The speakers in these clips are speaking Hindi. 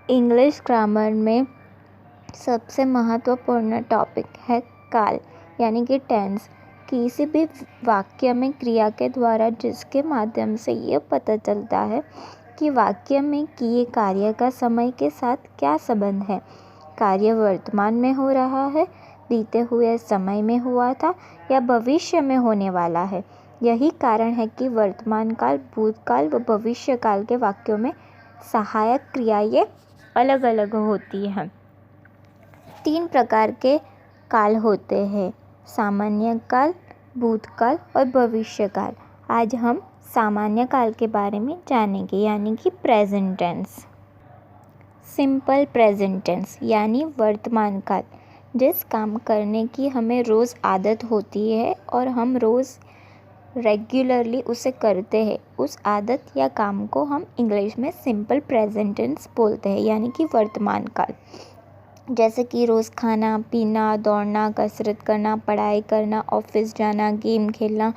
इंग्लिश ग्रामर में सबसे महत्वपूर्ण टॉपिक है काल यानी कि टेंस। किसी भी वाक्य में क्रिया के द्वारा जिसके माध्यम से ये पता चलता है कि वाक्य में किए कार्य का समय के साथ क्या संबंध है। कार्य वर्तमान में हो रहा है, बीते हुए समय में हुआ था या भविष्य में होने वाला है। यही कारण है कि वर्तमान काल, भूतकाल व भविष्य काल के वाक्यों में सहायक क्रियाएं अलग अलग होती हैं। 3 प्रकार के काल होते हैं: सामान्य काल, भूतकाल और भविष्य काल। आज हम सामान्य काल के बारे में जानेंगे यानी कि present tense. Simple present tense यानी वर्तमान काल। जिस काम करने की हमें रोज़ आदत होती है और हम रोज़ रेगुलरली उसे करते हैं, उस आदत या काम को हम इंग्लिश में सिंपल प्रेजेंट टेंस बोलते हैं यानी कि वर्तमान काल। जैसे कि रोज़ खाना पीना, दौड़ना, कसरत करना, पढ़ाई करना, ऑफिस जाना, गेम खेलना,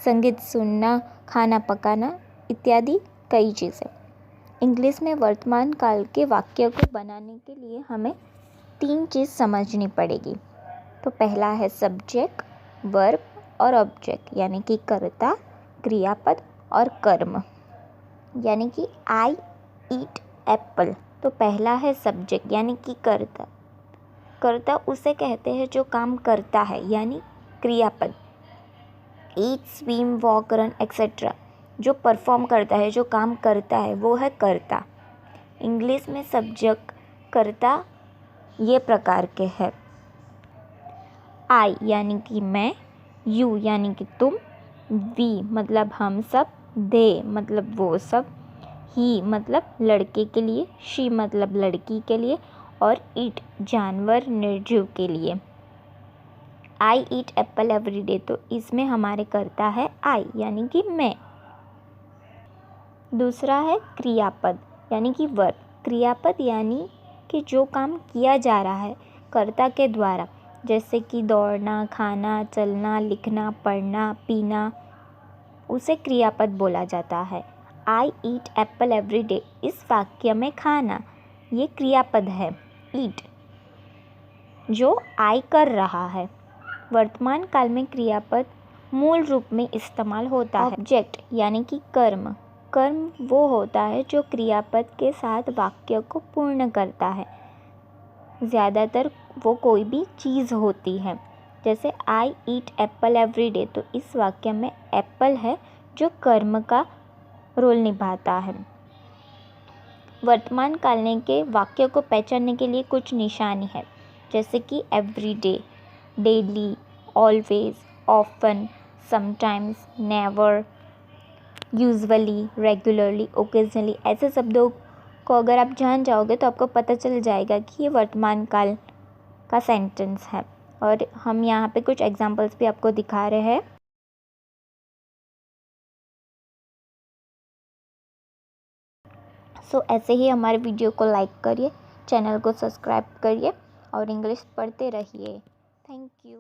संगीत सुनना, खाना पकाना इत्यादि कई चीज़ें। इंग्लिश में वर्तमान काल के वाक्य को बनाने के लिए हमें 3 चीज़ समझनी पड़ेगी। तो पहला है सब्जेक्ट, वर्ब और ऑब्जेक्ट यानी कि कर्ता, क्रियापद और कर्म। यानी कि आई ईट एप्पल। तो पहला है सब्जेक्ट यानी कि कर्ता। कर्ता उसे कहते हैं जो काम करता है यानी क्रियापद। ईट, स्विम, वॉक, रन एक्सेट्रा जो परफॉर्म करता है, जो काम करता है, वो है कर्ता। इंग्लिश में सब्जेक्ट, कर्ता ये प्रकार के हैं: आई यानी कि मैं, यू यानी कि तुम, वी मतलब हम सब, दे मतलब वो सब, ही मतलब लड़के के लिए, शी मतलब लड़की के लिए और ईट जानवर निर्जीव के लिए। आई ईट एप्पल एवरी डे, तो इसमें हमारे कर्ता है आई यानी कि मैं। दूसरा है क्रियापद यानी कि वर्ब। क्रियापद यानी कि जो काम किया जा रहा है कर्ता के द्वारा, जैसे कि दौड़ना, खाना, चलना, लिखना, पढ़ना, पीना, उसे क्रियापद बोला जाता है। आई ईट एप्पल एवरी डे, इस वाक्य में खाना ये क्रियापद है। ईट जो आई कर रहा है। वर्तमान काल में क्रियापद मूल रूप में इस्तेमाल होता है। ऑब्जेक्ट यानी कि कर्म। कर्म वो होता है जो क्रियापद के साथ वाक्य को पूर्ण करता है। ज़्यादातर वो कोई भी चीज़ होती है। जैसे आई ईट एप्पल एवरी डे, तो इस वाक्य में एप्पल है जो कर्म का रोल निभाता है। वर्तमान काल के वाक्य को पहचानने के लिए कुछ निशानी है, जैसे कि every day, daily, always, often, sometimes, never, usually, regularly, occasionally. ऐसे शब्दों को अगर आप जान जाओगे तो आपको पता चल जाएगा कि ये वर्तमान काल का सेंटेंस है। और हम यहाँ पे कुछ एग्जांपल्स भी आपको दिखा रहे हैं। सो ऐसे ही हमारे वीडियो को लाइक करिए, चैनल को सब्सक्राइब करिए और इंग्लिश पढ़ते रहिए। Thank you.